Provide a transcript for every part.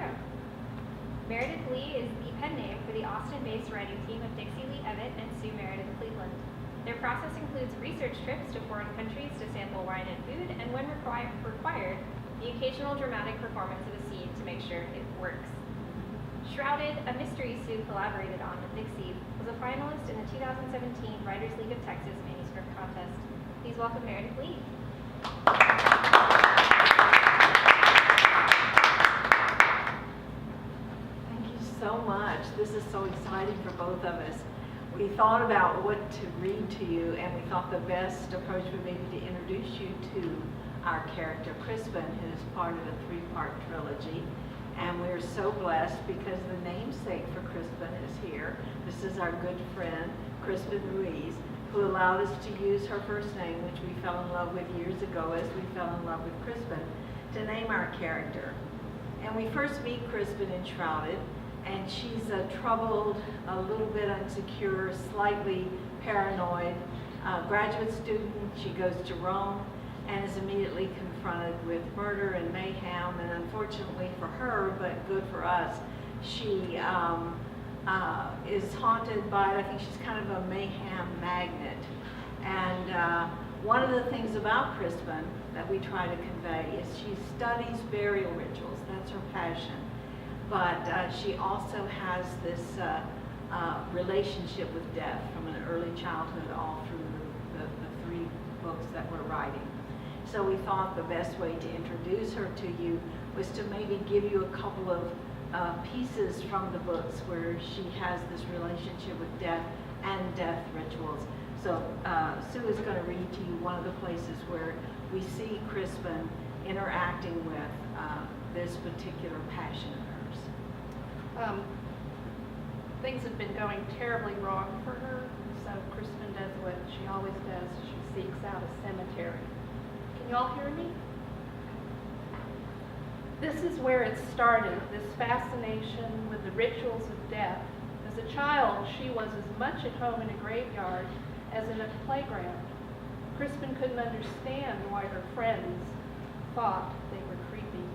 hero. Meredith Lee is the pen name for the Austin-based writing team of Dixie Lee Evatt and Meredith Cleveland. Their process includes research trips to foreign countries to sample wine and food, and when required, the occasional dramatic performance of a scene to make sure it works. Shrouded, a mystery Sue collaborated on with Dixie, was a finalist in the 2017 Writers League of Texas Manuscript Contest. Please welcome Meredith Lee. Thank you so much. This is so exciting for both of us. We thought about what to read to you, and we thought the best approach would be to introduce you to our character, Crispin, who is part of a three-part trilogy. And we're so blessed because the namesake for Crispin is here. This is our good friend, Crispin Ruiz, who allowed us to use her first name, which we fell in love with years ago as we fell in love with Crispin, to name our character. And we first meet Crispin in Shrouded, and she's a troubled, a little bit insecure, slightly paranoid graduate student. She goes to Rome and is immediately confronted with murder and mayhem, and unfortunately for her, but good for us, she is haunted by it. I think she's kind of a mayhem magnet. And one of the things about Crispin that we try to convey is she studies burial rituals. That's her passion. But she also has this relationship with death from an early childhood all through the three books that we're writing. So we thought the best way to introduce her to you was to maybe give you a couple of pieces from the books where she has this relationship with death and death rituals. So Sue is going to read to you one of the places where we see Crispin interacting with this particular passion of hers. Things have been going terribly wrong for her, so Crispin does what she always does. She seeks out a cemetery. Can you all hear me? This is where it started, this fascination with the rituals of death. As a child, she was as much at home in a graveyard as in a playground. Crispin couldn't understand why her friends thought they were creepy.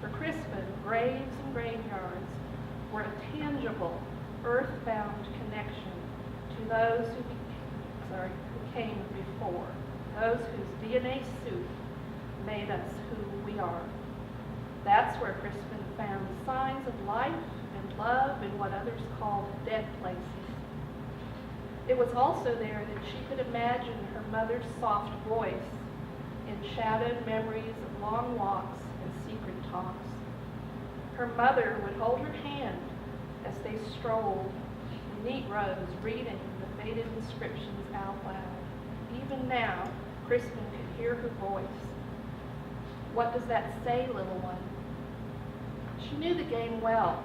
For Crispin, graves and graveyards were a tangible, earthbound connection to those who came before, those whose DNA soup made us who we are. That's where Crispin found signs of life and love in what others called dead places. It was also there that she could imagine her mother's soft voice in shadowed memories of long walks and secret talks. Her mother would hold her hand as they strolled in neat rows, reading the faded inscriptions out loud. Even now, Crispin could hear her voice. What does that say, little one? She knew the game well.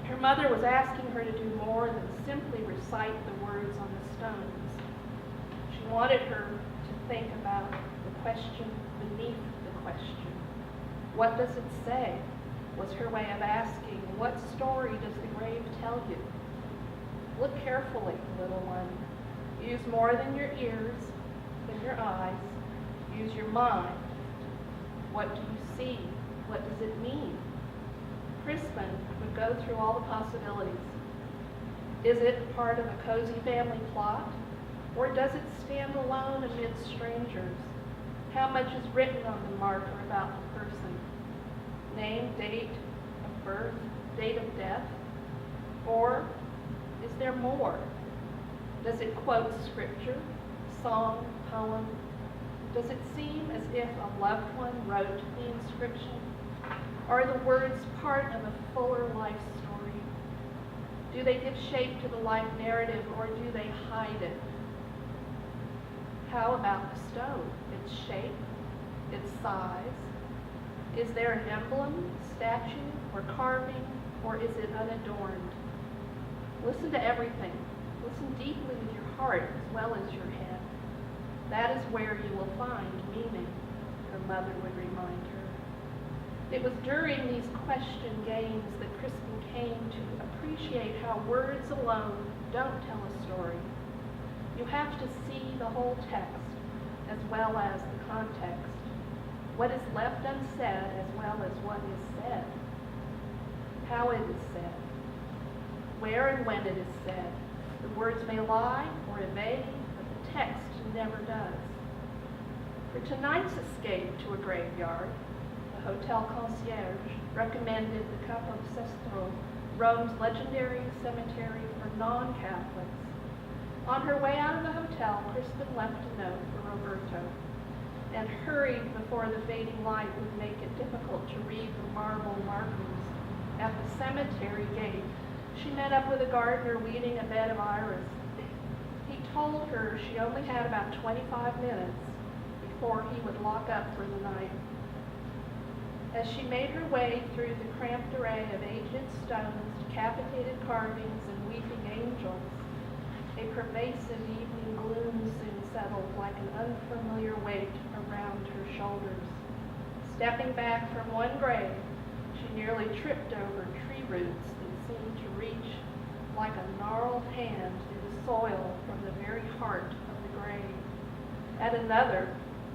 Her mother was asking her to do more than simply recite the words on the stones. She wanted her to think about the question beneath the question. What does it say? Was her way of asking, what story does the grave tell you? Look carefully, little one. Use more than your ears, than your eyes. Use your mind. What do you see? What does it mean? Crispin would go through all the possibilities. Is it part of a cozy family plot? Or does it stand alone amidst strangers? How much is written on the marker about the person? Name, date of birth, date of death? Or is there more? Does it quote scripture, song, poem? Does it seem as if a loved one wrote the inscription? Are the words part of a fuller life story? Do they give shape to the life narrative, or do they hide it? How about the stone? Its shape, its size? Is there an emblem, statue, or carving, or is it unadorned? Listen to everything. Listen deeply with your heart as well as your head. That is where you will find meaning, her mother would remind her. It was during these question games that Crispin came to appreciate how words alone don't tell a story. You have to see the whole text as well as the context, what is left unsaid as well as what is said. how it is said, where and when it is said. The words may lie or evade, but the text never does. For tonight's escape to a graveyard, the hotel concierge recommended the Campo Sesto, Rome's legendary cemetery for non-Catholics. On her way out of the hotel, Crispin left a note for Roberto and hurried before the fading light would make it difficult to read the marble markers. At the cemetery gate, she met up with a gardener weeding a bed of iris. He told her she only had about 25 minutes before he would lock up for the night. As she made her way through the cramped array of aged stones, decapitated carvings, and weeping angels, a pervasive evening gloom soon settled like an unfamiliar weight around her shoulders. Stepping back from one grave, she nearly tripped over tree roots that seemed to reach like a gnarled hand through the soil from the very heart of the grave. At another,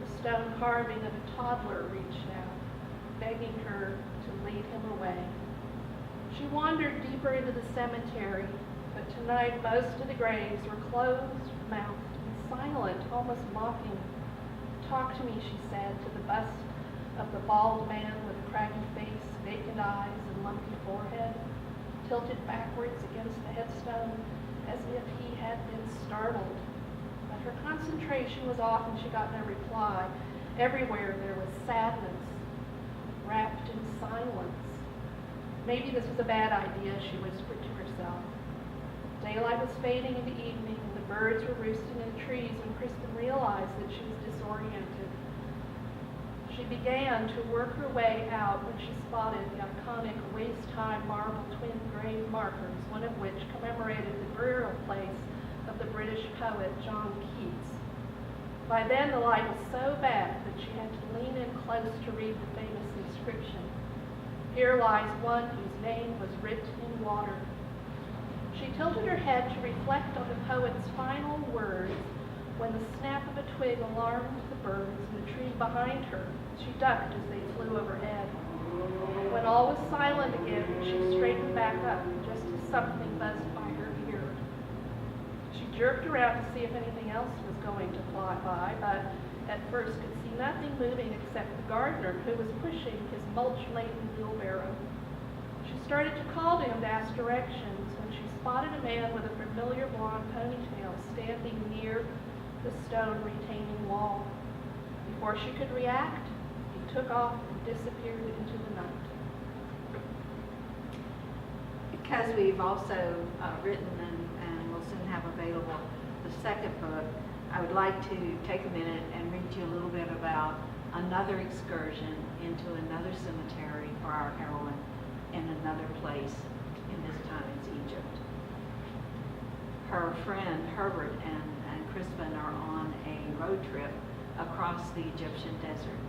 the stone carving of a toddler reached out, begging her to lead him away. She wandered deeper into the cemetery, but tonight most of the graves were closed-mouthed and silent, almost mocking. "Talk to me," she said, to the bust of the bald man with a craggy face, vacant eyes, and lumpy forehead, tilted backwards against the headstone as if he had been startled. But her concentration was off and she got no reply. Everywhere there was sadness, wrapped in silence. Maybe this was a bad idea, she whispered to herself. Daylight was fading into evening, and the birds were roosting in the trees when Crispin realized that she was disoriented. She began to work her way out when she spotted the iconic waist-high marble twin grave markers, one of which commemorated the burial place of the British poet John Keats. By then the light was so bad that she had to lean in close to read the famous inscription. "Here lies one whose name was writ in water." She tilted her head to reflect on the poet's final words when the snap of a twig alarmed the birds in the tree behind her. She ducked as they flew overhead. When all was silent again, she straightened back up just as something buzzed by her ear. She jerked around to see if anything else was going to fly by, but at first could see nothing moving except the gardener, who was pushing his mulch-laden wheelbarrow. She started to call to him to ask directions when she spotted a man with a familiar blonde ponytail standing near the stone retaining wall. Before she could react, he took off and disappeared into the night. Because we've also written and will soon have available the second book, I would like to take a minute and read you a little bit about another excursion into another cemetery for our heroine in another place. In this time it's Egypt. Her friend Herbert and Crispin are on a road trip across the Egyptian desert.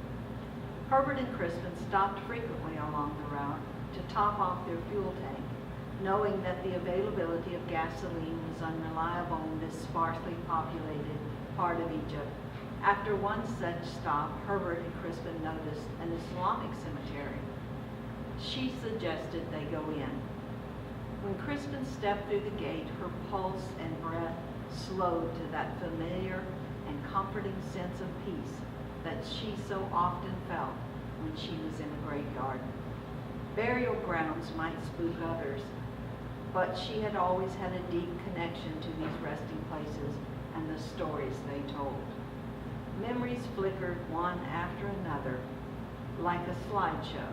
Herbert and Crispin stopped frequently along the route to top off their fuel tank, knowing that the availability of gasoline was unreliable in this sparsely populated part of Egypt. After one such stop, Herbert and Crispin noticed an Islamic cemetery. She suggested they go in. When Crispin stepped through the gate, her pulse and breath slowed to that familiar and comforting sense of peace that she so often felt when she was in a graveyard. Burial grounds might spook others, but she had always had a deep connection to these resting places and the stories they told. Memories flickered one after another, like a slideshow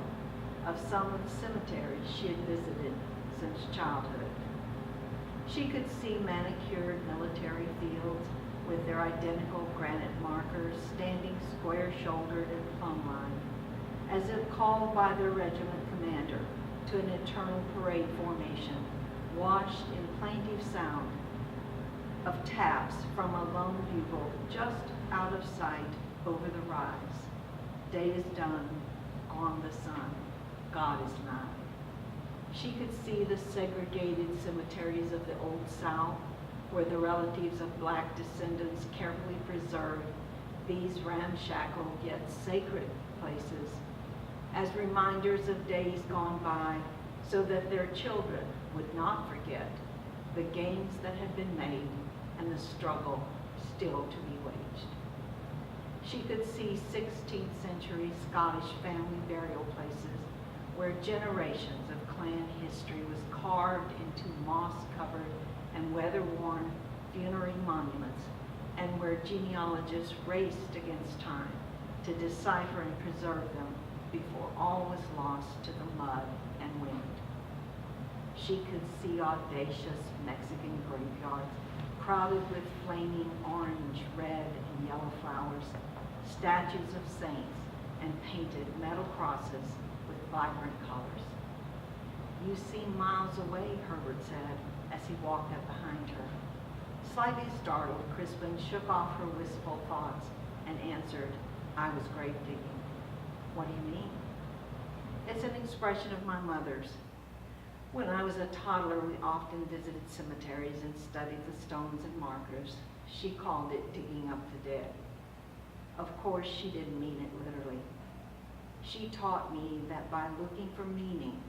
of some of the cemeteries she had visited since childhood. She could see manicured military fields with their identical granite markers standing square-shouldered and plumb-lined, as if called by their regiment commander to an eternal parade formation, washed in plaintive sound of taps from a lone bugle just out of sight over the rise. Day is done, gone the sun, God is nigh. She could see the segregated cemeteries of the Old South, where the relatives of black descendants carefully preserved these ramshackle yet sacred places as reminders of days gone by, so that their children would not forget the gains that had been made and the struggle still to be waged. She could see 16th century Scottish family burial places where generations of clan history was carved into moss-covered and weather-worn funerary monuments, and where genealogists raced against time to decipher and preserve them before all was lost to the mud and wind. She could see audacious Mexican graveyards crowded with flaming orange, red, and yellow flowers, statues of saints, and painted metal crosses with vibrant colors. "You seem miles away," Herbert said as he walked up behind her. Slightly startled, Crispin shook off her wistful thoughts and answered, "I was grave digging." "What do you mean?" "It's an expression of my mother's. When I was a toddler, we often visited cemeteries and studied the stones and markers. She called it digging up the dead. Of course, she didn't mean it literally. She taught me that by looking for meaning,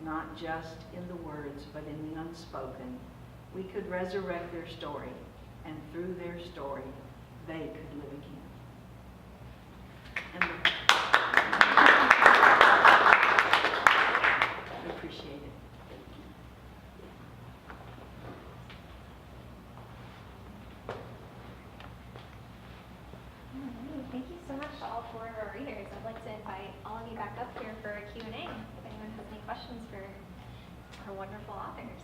not just in the words, but in the unspoken, we could resurrect their story, and through their story, they could live again." And we appreciate it. Thank you so much to all four of our readers. I'd like to invite all of you back up here for a Q&A if anyone has any questions for our wonderful authors.